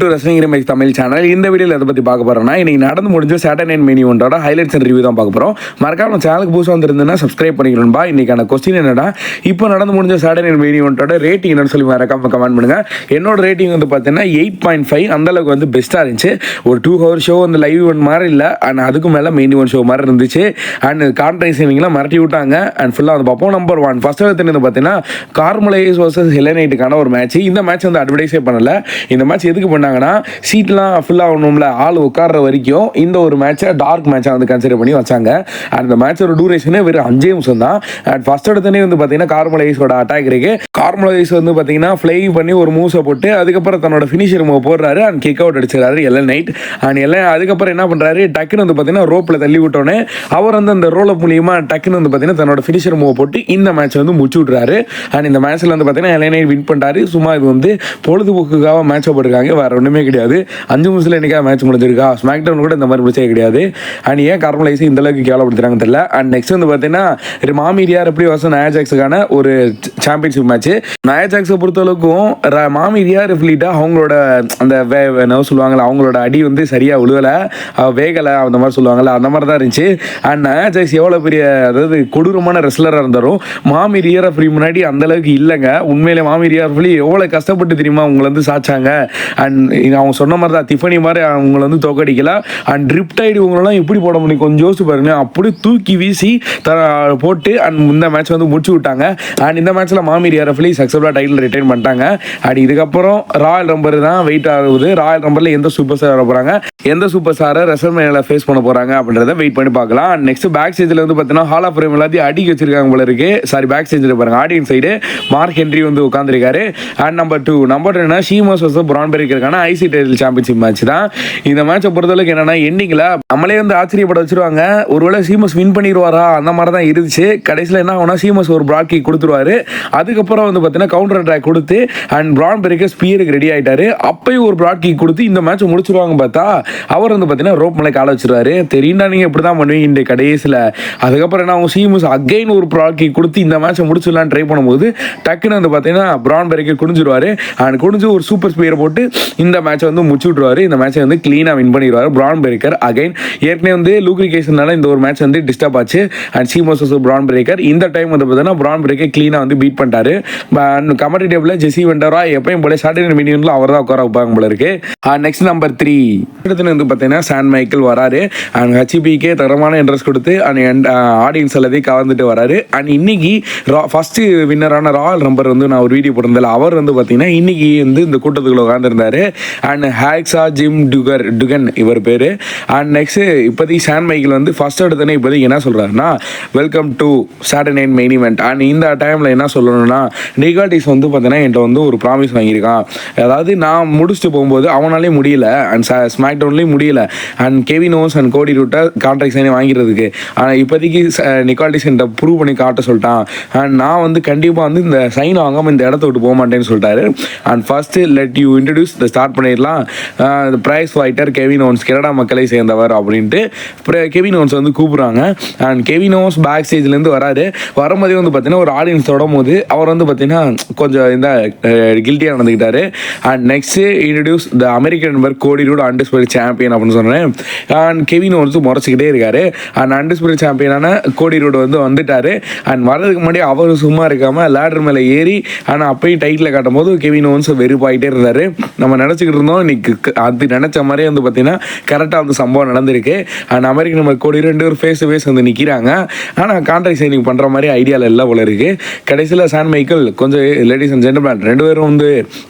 To wrestling remakes Tamil channel. இந்த வீடியோவில் எதை பற்றி பார்க்க போகிறோம்னா, இன்னைக்கு நடந்து முடிஞ்ச சாட்டர்டே நைட் மெயின் ஈவெண்ட்டோட ஹைலைட்ஸ் அண்ட் ரிவ்யூ தான் பார்க்க போகிறோம். மறக்காம சேனலுக்கு புதுசாக வந்திருந்ததுன்னா சப்ஸ்கிரைப் பண்ணிக்கணும்பா. இன்னைக்கான கொஸ்டின் என்னன்னா, இப்போ நடந்து முடிஞ்ச சாட்டர்டே நைட் மெயின் ஈவெண்ட்டோட ரேட்டிங் என்னன்னு சொல்லி மறக்காம கமெண்ட் பண்ணுங்க. என்னோட ரேட்டிங் வந்து பார்த்தீங்கன்னா 8.5 அந்தளவுக்கு வந்து பெஸ்ட்டாக இருந்துச்சு. ஒரு 2 hour ஷோ அந்த லைவ் ஈவெண்ட் மாதிரி இல்லை, அண்ட் அதுக்கு மேலே மெயின் ஈவெண்ட் ஷோ மாதிரி இருந்துச்சு. அண்ட் கான்ட்ரைசிங்லாம் மிரட்டி விட்டாங்க. அண்ட் ஃபுல்லாக வந்து பார்ப்போம். நம்பர் 1 ஃபர்ஸ்ட் எடுத்து பார்த்தீங்கன்னா கார்மலைஸ் வர்சஸ் ஹெலனைட்டுக்கான ஒரு மேட்ச். இந்த மேட்ச் வந்து அட்வர்டைஸே பண்ணல. இந்த மேட்ச் எதுக்கு பண்ணாங்கன்னா, சீட்லாம் ஃபில் ஆகணும்ல, ஆள் உட்கார்ற வரைக்கும் இந்த ஒரு மேட்சை டார்க் மேட்சாக வந்து கன்சிடர் பண்ணி வச்சாங்க. அந்த மேட்சோட டூரேஷனே வெறும் 5 நிமிஷம் தான். அண்ட் ஃபர்ஸ்ட் எடுத்தனே வந்து பார்த்தீங்கன்னா கார்மலைஸோட அட்டாக் இருக்கு. கார்மலைஸ் வந்து பார்த்தீங்கன்னா ஃப்ளைங் பண்ணி ஒரு மூவ்ஸை போட்டு அதுக்கப்புறம் தன்னோட ஃபினிஷர் மூவ் போடுறாரு. அண்ட் கிக் அவுட் அடிச்சிடறாரு எல்என் நைட். அண்ட் எல்லாம் அதுக்கப்புறம் என்ன பண்ணுறாரு, டக்குன்னு வந்து பார்த்தீங்கன்னா ரோப்பில் தள்ளி விட்டோன்னே அவர் வந்து அந்த ரோலப் மூலியமா டக்குன்னு வந்து பார்த்தீங்கன்னா தன்னோட ஃபினிஷர் மூவ் போட்டு இந்த மேட்ச் வந்து முடிச்சு விட்றாரு. அண்ட் இந்த மேட்ச்சில் வந்து பார்த்தீங்கன்னா எல்என் நைட் வின் பண்ணுறாரு. சும்மா இது வந்து பொழுதுபோக்குக்காக மேட்ச் போட்டிருக்காங்க, வேற ஒன்றுமே கிடையாது. 5 நிமிஷத்தில் என்னைக்காக மேட்ச் முடிஞ்சிருக்கா? ஸ்மாக் டவுன் கூட இந்த மாதிரி பிரச்சனை கிடையாது. அண்ட் ஏன் கார்மலைஸ் இந்த அளவுக்கு கேவலப்படுத்துறாங்க தெரியல. அண்ட் நெக்ஸ்ட் வந்து பார்த்தீங்கன்னா மாமீரியார் எப்படி வசம் நயாஜாக்ஸுக்கான ஒரு சாம்பியன்ஷிப் மேட்ச். நயாஜாக்ஸை பொறுத்தளவுக்கும் மாமீரியார் ஃபிளீட்டா அவங்களோட அந்த என்ன சொல்லுவாங்கல்ல, அவங்களோட அடி வந்து சரியாக விழுவலை, வேகலை, அந்த மாதிரி சொல்லுவாங்கல்ல, அந்த மாதிரி தான் இருந்துச்சு. அண்ட் நயாஜாக்ஸ் எவ்வளோ பெரிய, அதாவது கொடூரமான ரெஸ்லராக இருந்தாலும் மாமீரியார் ஃப்ரீ முன்னாடி அந்த அளவுக்கு இல்லைங்க. உண்மையிலே மாமீரியார் ஃப்ளீ எவ்வளோ கஷ்டப்பட்டு தெரியுமா அவங்களை வந்து சாச்சாங்க. அண்ட் அவங்க சொன்ன மாதிரி தான் டிஃபனி மாதிரி அவங்கள வந்து தோக்கடிக்கல. அண்ட் ட்ரிப்டைடு இவங்களெல்லாம் எப்படி போட முடியும் கொஞ்சம் யோசிச்சு பாருங்க. அப்படியே தூக்கி வீசி போட்டு அண்ட் இந்த மேட்ச் வந்து முடிச்சு விட்டாங்க. அண்ட் இந்த மேட்ச்சில் மாமீரியார் ஃப்ளீ சக்ஸஸ்ஃபுல்லாக டைட்டில் ரிட்டைன் பண்ணிட்டாங்க. அண்ட் இதுக்கப்புறம் ராயல் ரம்பர் தான் வெயிட் ஆகுது. ராயல் ரம்பரில் எந்த சூப்பர் ஸ்டார் வர போகிறாங்க, எந்த சூப்பர் ஸ்டாரை ரெசல்மேனியாவில் ஃபேஸ் பண்ண போகிறாங்க அப்படின்றத வெயிட் பண்ணி பார்க்கலாம். அண்ட் நெக்ஸ்ட் பேக் ஸ்டேஜில் வந்து பார்த்தீங்கன்னா ஹால் ஆஃப் ஃபேம் எல்லாத்தையும் அடிக்க வச்சிருக்காங்க போல இருக்கு. சாரி, பேக் ஸ்டேஜில் பாருங்க, ஆடியன்ஸ் சைடு மார்க் ஹென்ரி வந்து உட்காந்துருக்காரு. அண்ட் நம்பர் 2 என்ன ஷீமோஸ் வர்சஸ் பிரான் பெரிக்கருக்கான ஐசி டைட்டில் சாம்பியன்ஷிப் மேட்ச் தான். இந்த மேட்சை பொறுத்தளவுக்கு என்னன்னா, எண்டிங்கில் நம்மளே வந்து ஆச்சரியப்பட வச்சிருவாங்க. ஒருவேளை சீமஸ் வின் பண்ணிடுவாரா அந்த மாதிரி தான் இருந்துச்சு. கடைசியில் என்ன ஆகுனா, சீமஸ் ஒரு பிராட் கிக் கொடுத்துருவாரு. அதுக்கப்புறம் வந்து பார்த்தீங்கன்னா கவுண்டர் அட்டாக் கொடுத்து அண்ட் பிரான் பெரிக்கர் ஸ்பியருக்கு ரெடி ஆயிட்டாரு. அப்பயும் ஒரு பிராட் கிக் கொடுத்து இந்த மேட்ச் முடிச்சிருவாங்க. பார்த்தா அவர் வந்து பார்த்தீங்கன்னா ரோப் மேலே கால வச்சிருவாரு. தெரியுண்டா நீங்க இப்படி தான் பண்ணுவீங்க இந்த கடைசியில். அதுக்கப்புறம் என்ன ஆகும், சீமஸ் அகைன் ஒரு பிராட் கிக் கொடுத்து இந்த மேட்சை முடிச்சிடலான்னு ட்ரை பண்ணும்போது டக்குன்னு வந்து பார்த்தீங்கன்னா பிரான் பெரிக்கர் குடிஞ்சிருவாரு. அண்ட் குடிஞ்சு ஒரு சூப்பர் ஸ்பியர் போட்டு இந்த மேட்சை வந்து முடிச்சு விட்ருவாரு. இந்த மேட்சை வந்து கிளீனாக வின் பண்ணிடுவார் பிரான் பெரிக்கர். அகைன் ஏற்கனவே வந்து லூக்ரிகேஷனால இந்த ஒரு மேட்ச் வந்து டிஸ்டர்ப் ஆச்சு. அண்ட் சீமோஸ் பிரான் பெரிக்கர் இந்த டைம் வந்து பார்த்தீங்கன்னா பிரான் பெரிக்கர் கிளீனாக வந்து பீட் பண்ணிட்டாரு. கமெண்ட்ரி டேபிளில் ஜெசி வெண்டரா எப்பயும் போல சாட்டர்டே மீட்டிங்கில் அவர் தான் உட்கார வைப்பாங்க போல இருக்கு. நெக்ஸ்ட் நம்பர் 3 இடத்துல வந்து பார்த்தீங்கன்னா சான் மைக்கேல் வராரு. அண்ட் ஹெச்பிக்கே தரமான இன்ட்ரெஸ்ட் கொடுத்து அண்ட் ஆடியன்ஸ் எல்லாத்தையும் கவர்ந்துட்டு வராரு. அண்ட் இன்னைக்கு ஃபர்ஸ்ட் வின்னரான ராயல் ரம்பர் வந்து நான் ஒரு வீடியோ போட்டிருந்தேன். அவர் வந்து பார்த்தீங்கன்னா இன்னைக்கு வந்து இந்த கூட்டத்துக்குள்ள உட்காந்துருந்தாரு. அண்ட் ஹேக்ஸா ஜிம் டுகன் இவர் பேர். அண்ட் நெக்ஸ்ட் இப்போதைக்கு சான் மைக்கேல் வந்து ஃபர்ஸ்ட் எடுத்தோன்னே இப்போதைக்கு என்ன சொல்கிறாருன்னா, welcome to Saturday night main event. And இந்த டைமில் என்ன சொல்லணும்னா, நிகாட்டிஸ் வந்து பார்த்தீங்கன்னா என்கிட்ட வந்து ஒரு ப்ராமிஸ் வாங்கியிருக்கான். அதாவது நான் முடிச்சுட்டு போகும்போது அவனாலே முடியல, அண்ட் ஸ்மாக் டவுன்லேயும் முடியல, அண்ட் கெவின் ஓவன்ஸ் அண்ட் கோடி ரூட்டை கான்ட்ராக்ட் சைன் வாங்கிறதுக்கு. ஆனால் இப்போதைக்கு நிகாட்டிஸ் என்கிட்ட ப்ரூவ் பண்ணி காட்ட சொல்லிட்டான். அண்ட் நான் வந்து கண்டிப்பாக வந்து இந்த சைன் வாங்காமல் இந்த இடத்த விட்டு போக மாட்டேன்னு சொல்லிட்டாரு. And first let you introduce start பண்ணிடலாம். Prize fighter Kevin Owens, Canada மக்களை சேர்ந்தவர் அப்படின்ட்டு கெவின் ஓவன்ஸ் வந்து கூப்பிட்றாங்க. அண்ட் கெவின் ஓவன்ஸ் பேக் ஸ்டேஜ்லேருந்து வராரு. வரும்போதே வந்து பார்த்தீங்கன்னா ஒரு ஆடியன்ஸ் தொடும் போது அவர் வந்து பார்த்தீங்கன்னா கொஞ்சம் இந்த கில்ட்டியாக நடந்துக்கிட்டாரு. And next introduce the American number Cody Rhodes undisputed champion அப்படின்னு சொன்னேன். அண்ட் கெவின் ஓவன்ஸ் முறைச்சிக்கிட்டே இருக்காரு. அண்ட் அன்டிஸ்பியூட்டட் சாம்பியனான கோடி ரூட் வந்து வந்துட்டாரு. அண்ட் வரதுக்கு முன்னாடி அவர் சும்மா இருக்காமல் லேடர் மேலே ஏறி ஆனால் அப்பயும் டைட்டில் காட்டும் போது கெவின் ஓவன்ஸ் வெறுப்பாயிட்டே இருந்தார். நம்ம நினச்சிக்கிட்டு இருந்தோம், இன்னைக்கு அது நினச்ச மாதிரியே வந்து பார்த்தீங்கன்னா கரெக்டாக அந்த சம்பவம் நடந்திருக்கு. அண்ட் அமெரிக்கன் நம்பர் கோடி 2 பேர் ஃபேஸ் டு ஃபேஸ் வந்து நிற்கிறாங்க. ஆனால் கான்ட்ராக்ட் சைனிங் பண்ணுற மாதிரி ஐடியாவில் இல்லை போல இருக்கு. கடைசியில் சான் மைக்கேல் கொஞ்சம் லேடிஸ் அண்ட் ஜென்டில்மேன் 2 பேரும் வந்து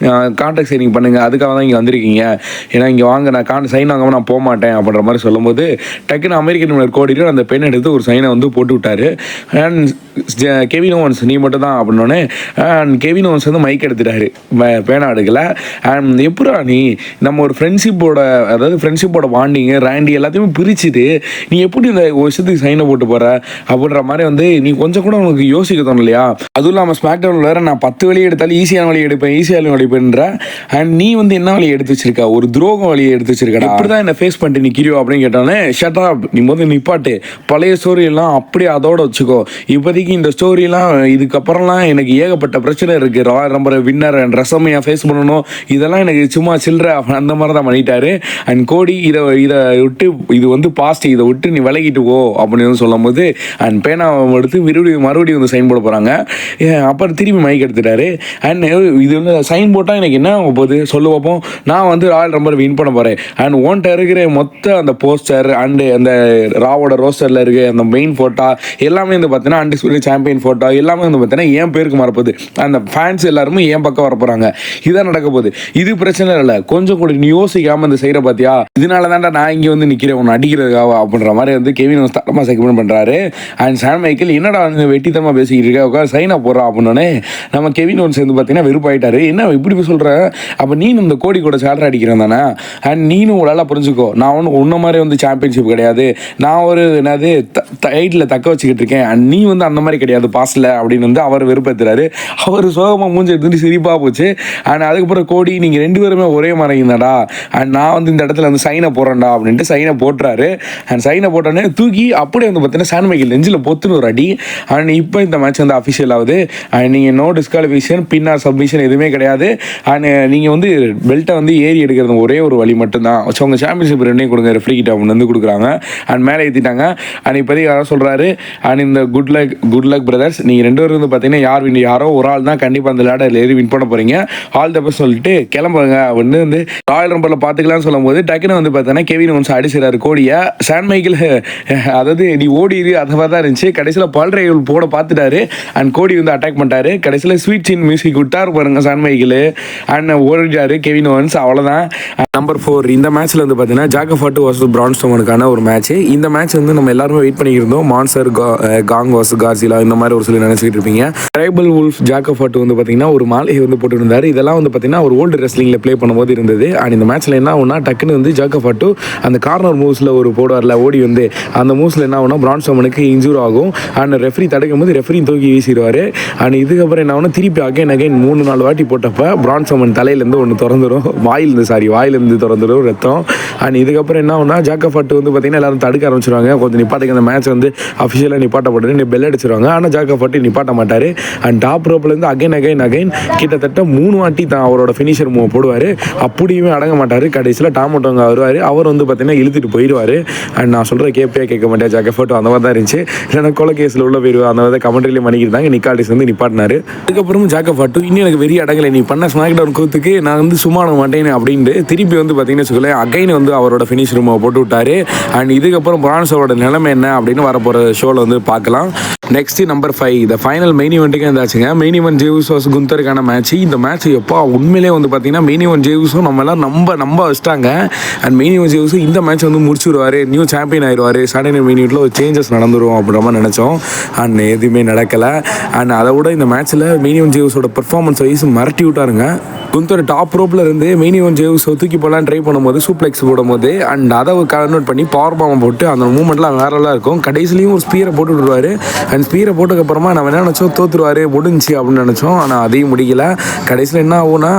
கான்ட்ராக்ட் சைனிங் பண்ணுங்க, அதுக்காக தான் இங்கே வந்திருக்கீங்க, ஏன்னா இங்கே வாங்க நான் சைன் வாங்காமல் நான் போக மாட்டேன் அப்படின்ற மாதிரி சொல்லும்போது டக்குன்னு அமெரிக்கன் நம்பர் கோடி அந்த பென் எடுத்து ஒரு சைனை வந்து போட்டு விட்டாரு. அண்ட் கெவின் ஓவன்ஸ் நீ மட்டும் தான் அப்படின்னோடனே அண்ட் கெவின் ஓவன்ஸ் வந்து மைக் எடுத்துட்டாரு, பேனா எடுக்கல. அண்ட் எப்படா நீ நம்ம ஒரு ஃப்ரெண்ட்ஷிப்போட, அதாவது ஃப்ரெண்ட்ஷிப்போட பாண்டிங்கு ரேண்டி எல்லாத்தையுமே பிரிச்சுட்டு நீ எப்படி இந்த வருஷத்துக்கு சைனை போட்டு போகிற அப்படின்ற மாதிரி வந்து நீ கொஞ்சம் கூட உனக்கு யோசிக்க தோணும் இல்லையா? அதுவும் இல்லாமல் ஸ்மாக் டவுனில் வேறு நான் 10 வழியை எடுத்தாலும் ஈஸியான வழியை எடுப்பேன், ஈஸியான வழி எடுப்பேன்ற. அண்ட் நீ வந்து என்ன வழியை எடுத்து வச்சிருக்கா, ஒரு துரோகம் வழியை எடுத்து வச்சிருக்கா, இப்படி தான் என்ன ஃபேஸ் பண்ணிட்டு நிற்கிறியோ அப்படின்னு கேட்டானே, ஷட்டா நீ முதல் நிப்பாட்டு, பழைய ஸ்டோரி எல்லாம் அப்படியே அதோட வச்சுக்கோ. இப்போதைக்கு இந்த ஸ்டோரிலாம் இதுக்கப்புறம்லாம் எனக்கு ஏகப்பட்ட பிரச்சனை இருக்குது. Royal Rumble winner and WrestleMania face பண்ணணும், இதெல்லாம் எனக்கு சும்மா சில்லற அந்த மாதிரி தான் பண்ணிட்டாரு. அண்ட் கோடி இதை விட்டு இது வந்து பாஸ்ட், இதை விட்டு நீ விலகிட்டு போ அப்படின்னு சொல்லும் போது அண்ட் பேனாவை எடுத்து மறுபடியும் வந்து சைன் போட போகிறாங்க. அப்புறம் திரும்பி மைக் எடுத்துட்டாரு. அண்ட் இது வந்து சைன் போட்டால் எனக்கு என்ன போகுது சொல்லு பார்ப்போம். நான் வந்து ராயல் ரம்பர் வின் பண்ண போகிறேன். அண்ட் ஓன்ட்ட இருக்கிற மொத்த அந்த போஸ்டர் அண்டு அந்த ராவோட ரோஸ்டரில் இருக்க அந்த மெயின் ஃபோட்டோ எல்லாமே வந்து பார்த்தீங்கன்னா அன்டிஸ்பியூட்டட் சாம்பியன் ஃபோட்டோ எல்லாமே வந்து பார்த்தீங்கன்னா என் பேருக்கு மறப்போது. அந்த ஃபேன்ஸ் எல்லாருமே என் பக்கம் வர போகிறாங்க. இதான் நடக்க போகுது. இது பிரச்சனை இல்லை, கொஞ்சம் கூட நீ யோசிக்காமல் இந்த செய்கிற பார்த்தியா, இதனால தான்டா நான் இங்கே வந்து நிற்கிறேன் உன்னை அடிக்கிறதுக்காக அப்படின்ற மாதிரி வந்து கெவின் வந்து தரமாக செக்மெண்ட் பண்ணுறாரு. அண்ட் சாம் மைக்கேல் என்னடா வந்து வெட்டித்தமாக பேசிக்கிட்டு இருக்கா, உட்காந்து சைனாக போடுறா அப்படின்னோடனே நம்ம கெவின் ஒன்ஸ் வந்து பார்த்தீங்கன்னா வெறுப்பாயிட்டாரு. என்ன இப்படி சொல்கிற, அப்போ நீனும் இந்த கோடி கூட சேலரி அடிக்கிறேன் தானே, அண்ட் நீனும் உங்களால் புரிஞ்சுக்கோ, நான் ஒன்று உன்ன மாதிரி வந்து சாம்பியன்ஷிப் கிடையாது, நான் ஒரு என்னது டைட்டில் தக்க வச்சுக்கிட்டு இருக்கேன், அண்ட் நீ வந்து அந்த மாதிரி கிடையாது பாஸில் அப்படின்னு வந்து அவர் வெறுப்பேற்றுறாரு. அவர் சோகமாக மூஞ்சி எடுத்துட்டு சிரிப்பாக போச்சு. அண்ட் அதுக்கப்புறம் கோடி நீங்கள் 2 பேருமே ஒரே மாதிரி இருந்தாடா, அண்ட் நான் வந்து இந்த இடத்துல வந்து சைனை போடுறேன்டா அப்படின்ட்டு சைனை போட்டுறாரு. அண்ட் சைனை போட்டோன்னே தூக்கி அப்படியே வந்து பார்த்தீங்கன்னா சாம் மைக்கேல் நெஞ்சில் பொத்துன்னு ஒரு அடி. அண்ட் இப்போ இந்த மேட்ச் வந்து அஃபிஷியல் ஆகுது. அண்ட் நீங்கள் நோ டிஸ்குவாலிஃபிகேஷன் பின்னர் சப்மிஷன் எதுவுமே கிடையாது. அண்ட் நீங்கள் வந்து பெல்ட்டை வந்து ஏறி எடுக்கிறது ஒரே ஒரு வழி மட்டும்தான். ஸோ உங்கள் சாம்பியன்ஷிப் ரெண்டையும் கொடுங்க ரெஃப்ரி கிட்ட அப்படின்னு வந்து கொடுக்குறாங்க. அண்ட் மேலே ஏற்றிட்டாங்க. அண்ட் இப்போதைக்கு யாரோ சொல்கிறாரு, அண்ட் இந்த குட் லக் பிரதர்ஸ், நீங்கள் 2 பேரும் வந்து பார்த்தீங்கன்னா யாரோ ஒரு ஆள் தான் கண்டிப்பாக அந்த லேடர் ஏறி வின் பண்ண போகிறீங்க, ஆல் த பெஸ்ட் சொல்லிட்டு கிளம்புங்க அப்படின்னு வந்து ராயல் ரம்பரில் பார்த்துக்கலாம்னு சொல்லும் போது டக்குன்னு வந்து பார்த்தீங்கன்னா கெவின் ஒன்ஸ் அடிச்சிடறாரு கோடியை. சாம் மைக்கேல் அதாவது நீ ஓடிடு அதை மாதிரி தான் இருந்துச்சு. கடைசியில் பால் ரைவல் போட பார்த்துட்டாரு. அண்ட் கோடி வந்து அட்டாக் பண்ணிட்டாரு. கடைசியில் ஸ்வீட் சீன் மியூசிக் விட்டார் பாருங்க சாம் மைக்கேல். அண்ட் ஓடிட்டாரு கெவின் ஒன்ஸ். அவ்வளோதான். நம்பர் 4 இந்த மேட்ச்சில் வந்து பார்த்தீங்கன்னா Jack of War versus Braun ஸ்ட்ரோமனுக்கான ஒரு மேட்ச். இந்த மேட்ச் வந்து நம்ம எல்லாருமே வெயிட் பண்ணியிருந்தோம். மான்ஸ்டர் காங் வர்சஸ் கார்சிலா இந்த மாதிரி ஒரு சொல்லி நினச்சிக்கிட்டு இருப்பீங்க. ட்ரைபல் வுல்ஃப் ஜாக் ஆஃப் வார் வந்து பார்த்தீங்கன்னா ஒரு மாலையை வந்து போட்டுருந்தாரு. இதெல்லாம் வந்து பார்த்தீங்கன்னா ஒரு ஓல்டு ரெஸ்லிங்கில் ப்ளே பண்ணும்போது இருந்தது. அண்ட் இந்த மேட்ச்சில் என்ன ஆகுனா டக்குன்னு வந்து ஜாக் ஆஃப் வார் அந்த கார்னர் மூவ்ஸில் ஒரு போடுவார்ல ஓடி வந்து அந்த மூவ்ஸில் என்ன ஆகுனா பிரான் ஸ்ட்ரோமனுக்கு இன்ஜூர் ஆகும். அண்ட் ரெஃப்ரி தடுக்கும் போது ரெஃப்ரி தூக்கி வீசிடுவார். அண்ட் இதுக்கப்புறம் என்ன ஆகுனா திருப்பி அகைன் 3-4 வாட்டி போட்டப்போ பிரான் ஸ்ட்ரோமன் தலையிலேருந்து ஒன்று திறந்துடும், வாயிலிருந்து திறந்துடும் ரத்தம். அண்ட் இதுக்கப்புறம் என்ன ஆகுனா ஜாக் ஆஃப் வார் வந்து பார்த்தீங்கன்னா எல்லாரும் தடுக்க ஆரம்பிச்சிருவாங்க. கொஞ்சம் நிப்பாட்டுக்கு அந்த மேட்ச் வந்து அஃபிஷியலாக நிப்பாட்டப்பட்டு பெல் அடிச்சிருவாங்க. ஆனால் ஜாக் ஆஃப் வார் நிப்பாட்ட மாட்டார். அண்ட் டாப் ரோப்லேருந்து அகைன் கிட்டத்தட்ட 3 வாட்டி தான் அவரோட ஃபினிஷர் மூவ் போடுவார். அப்படியுமே அடங்க மாட்டார். கடைசியில் டாமோட்டோங்க வருவார். அவர் வந்து பார்த்தீங்கன்னா இழுத்துட்டு போயிடுவார். அண்ட் நான் சொல்கிற கேட்க மாட்டேன் ஜாக் ஆஃப் வார் அந்த மாதிரி தான் இருந்துச்சு. இல்லைனா கொலை கேஸில் உள்ள போயிடுவார். அந்த மாதிரி கமெண்ட்ரிலேயே பண்ணிக்கிட்டாங்க. நிக்காலிஸ் வந்து நிப்பாட்டினார். அதுக்கப்புறம் ஜாக் ஆஃப் வார் இன்னும் எனக்கு வெறி அடங்கலை, நீ பண்ண ஸ்மாக் டவுன் கூத்துக்கு நான் வந்து சும்மா மாட்டேன் அப்படின்ட்டு திருப்பி வந்து பார்த்தீங்கன்னா வச்சுக்கோங்களேன் அகைன் வந்து அவரோட ஃபினிஷ் ரூமை போட்டு விட்டார். அண்ட் இதுக்கப்புறம் பிரான்ஸோட நிலைமை என்ன அப்படின்னு வரப்போகிற ஷோவில் வந்து பார்க்கலாம். நெக்ஸ்ட் நம்பர் 5 இந்த ஃபைனல் மெயின் ஈவெண்ட்டுக்கு இருந்தாச்சுங்க. மெயின் ஈவெண்ட் ஜேவுஸ் வர்சஸ் குந்தருக்கான மேட்ச். இந்த மேட்ச் எப்போ உண்மையிலே வந்து பார்த்தீங்கன்னா மெயின் ஈவெண்ட் ஜேவுஸும் நம்ம எல்லாம் நம்ப வச்சிட்டாங்க. அண்ட் மெயின் ஈவெண்ட் ஜேவுஸும் இந்த மேட்ச் வந்து முடிச்சுடுவார், நியூ சாம்பியன் ஆயிடுவார், சாட்டர்டே மெயின் ஈவெண்ட்டில் ஒரு சேஞ்சஸ் நடந்துடும் அப்படின்ற மாதிரி நினச்சோம். அண்ட் எதுவுமே நடக்கலை. அண்ட் அதை விட இந்த மேட்ச்சில் மெயின் ஈவெண்ட் ஜேவுஸோட பெர்ஃபார்மன்ஸ் வைஸ் மிரட்டி விட்டாருங்க. குந்தர் டாப் ரோப்பில் இருந்து மெயின் ஈவெண்ட் ஜேவுஸ் தூக்கி போடலாம் ட்ரை பண்ணும்போது சூப்ளெக்ஸ் போடும்போது அண்ட் அதை கன்வெர்ட் பண்ணி பவர் பாம்பை போட்டு அந்த மூமெண்ட்லாம் வேறெல்லாம் இருக்கும். கடைசிலையும் ஒரு ஸ்பீரை போட்டு விடுவார். அண்ட் ஸ்பீரை போட்டதுக்கப்புறமா நம்ம என்ன நினச்சோம், தோற்றுருவார் முடிஞ்சு அப்படின்னு நினச்சோம். ஆனால் அதையும் முடியல. கடைசியில் என்ன ஆகும்னா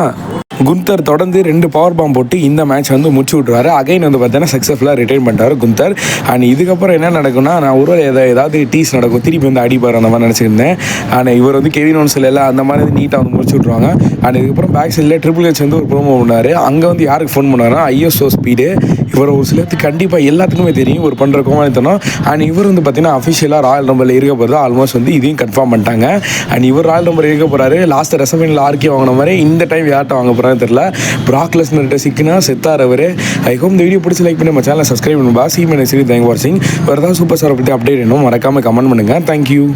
குந்தர் தொடர்ந்து 2 பவர் பாம்பு போட்டு இந்த மேட்ச் வந்து முடிச்சு விட்டுருவாரு. அகைன் வந்து பார்த்தீங்கன்னா சக்ஸஸ்ஃபுல்லாக ரிட்டைன் பண்ணிட்டார் குந்தர். அண்ட் இதுக்கப்புறம் என்ன நடக்கும்னா நான் ஒரு ஏதாவது டீஸ் நடக்கும், திருப்பி வந்து அடிப்பார் அந்த மாதிரி நினச்சிருந்தேன். ஆனால் இவர் வந்து கெவின் ஒன்ஸில் எல்லாம் அந்த மாதிரி நீட்டாக வந்து முடிச்சு விட்ருவாங்க. அண்ட் இதுக்கப்புறம் பேக் சைடில் ட்ரிபிள் ஹெச் வந்து ஒரு ப்ரோமோ பண்ணார். அங்கே வந்து யாருக்கு ஃபோன் பண்ணாருன்னா ஐஎஸ்ஓ ஸ்பீடு. இவர் ஒரு சிலத்துக்கு கண்டிப்பாக எல்லாத்துக்குமே தெரியும் இவர் பண்ணுற கோமாளித்தனம். அண்ட் இவர் வந்து பார்த்தீங்கன்னா அஃபிஷியலாக ராயல் ரம்பரில் இருக்க போகிறது ஆல்மோஸ்ட் வந்து இதையும் கன்ஃபார்ம் பண்ணிட்டாங்க. அண்ட் இவர் ராயல் ரம்பர் இருக்க போகிறாரு. லாஸ்ட் ரெசல்மேனியில் ஆர்கே வாங்கின மாதிரி இந்த டைம் யார்கிட்ட வாங்க போகிறான்னு தெரியல. பிராக் லெஸ்னர்கிட்ட சிக்கினா செத்தார் அவர். ஐ ஹோப் இந்த வீடியோ பிடிச்சி லைக் பண்ணி நம்ம சேனலை சப்ஸ்கிரைப் பண்ணுங்க. தேங்க் ஃபார் வாட்சிங். வேறு ஏதாவது சூப்பர் ஸ்டாரை பற்றி அப்டேட் வேணும் மறக்காமல் கமெண்ட் பண்ணுங்கள். தேங்க்யூ.